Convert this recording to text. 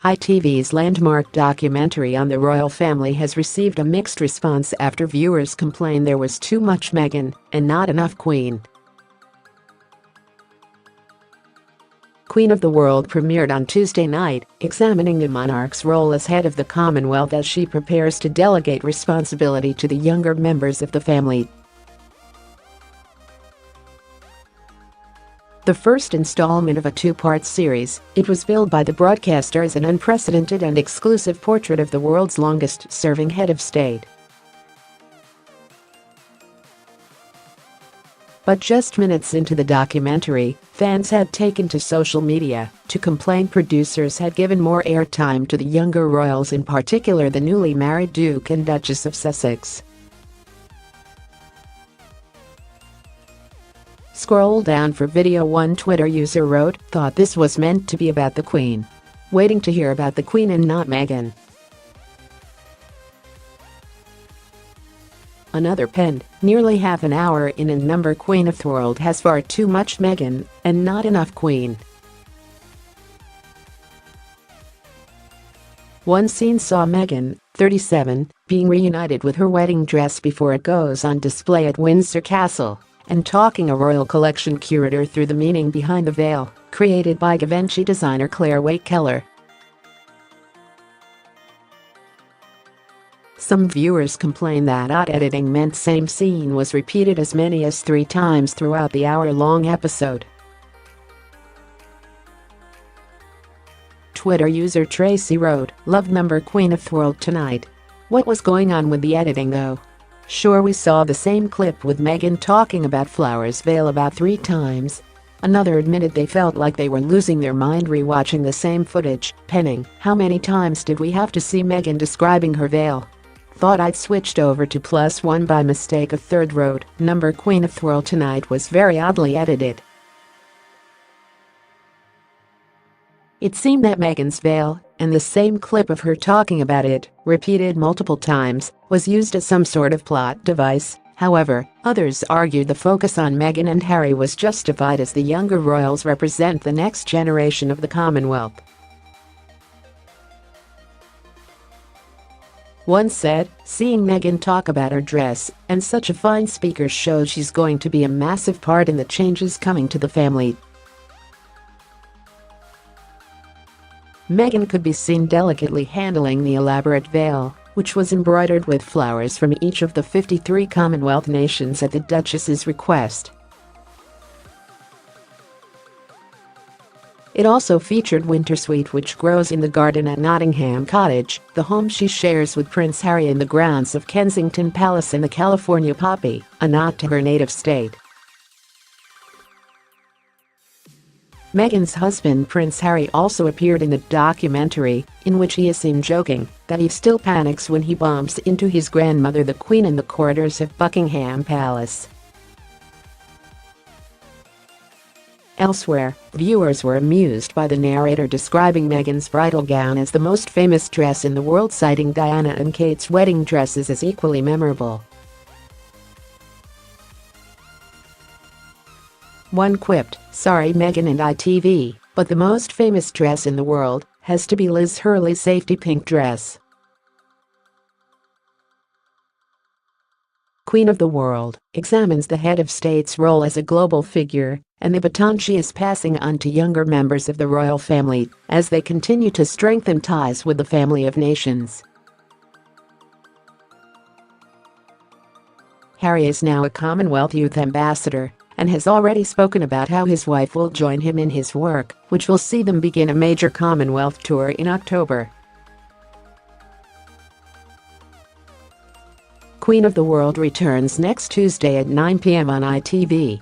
ITV's landmark documentary on the royal family has received a mixed response after viewers complained there was too much Meghan and not enough Queen. Queen of the World premiered on Tuesday night, examining the monarch's role as head of the Commonwealth as she prepares to delegate responsibility to the younger members of the family. The first installment of a two-part series, it was billed by the broadcaster as an unprecedented and exclusive portrait of the world's longest-serving head of state. But just minutes into the documentary, fans had taken to social media to complain producers had given more airtime to the younger royals, in particular the newly married Duke and Duchess of Sussex. Scroll down for video. One Twitter user wrote, "Thought this was meant to be about the Queen. Waiting to hear about the Queen and not Meghan." Another penned, "Nearly half an hour in and number Queen of the World has far too much Meghan and not enough Queen." One scene saw Meghan, 37, being reunited with her wedding dress before it goes on display at Windsor Castle, and talking a royal collection curator through the meaning behind the veil, created by Givenchy designer Claire Waite-Keller. Some viewers complained that odd editing meant same scene was repeated as many as 3 times throughout the hour-long episode. Twitter user Tracy wrote, "Loved number Queen of the World tonight. What was going on with the editing though? Sure, we saw the same clip with Meghan talking about Flowers' veil about 3 times. Another admitted they felt like they were losing their mind rewatching the same footage, penning, how many times did we have to see Meghan describing her veil? Thought I'd switched over to +1 by mistake." A third wrote, "Number Queen of the World tonight was very oddly edited. It seemed that Meghan's veil, and the same clip of her talking about it, repeated multiple times, was used as some sort of plot device." However, others argued the focus on Meghan and Harry was justified as the younger royals represent the next generation of the Commonwealth. One said, "Seeing Meghan talk about her dress and such a fine speaker shows she's going to be a massive part in the changes coming to the family." Meghan could be seen delicately handling the elaborate veil, which was embroidered with flowers from each of the 53 Commonwealth nations at the Duchess's request. It also featured Wintersuite, which grows in the garden at Nottingham Cottage, the home she shares with Prince Harry, in the grounds of Kensington Palace, and the California poppy, a nod to her native state. Meghan's husband Prince Harry also appeared in the documentary, in which he is seen joking that he still panics when he bumps into his grandmother the Queen in the corridors of Buckingham Palace. Elsewhere, viewers were amused by the narrator describing Meghan's bridal gown as the most famous dress in the world, citing Diana and Kate's wedding dresses as equally memorable. One quipped, "Sorry Meghan and ITV, but the most famous dress in the world has to be Liz Hurley's safety pink dress." Queen of the World examines the head of state's role as a global figure and the baton she is passing on to younger members of the royal family as they continue to strengthen ties with the family of nations. Harry is now a Commonwealth Youth Ambassador and has already spoken about how his wife will join him in his work, which will see them begin a major Commonwealth tour in October. Queen of the World returns next Tuesday at 9 p.m. on ITV.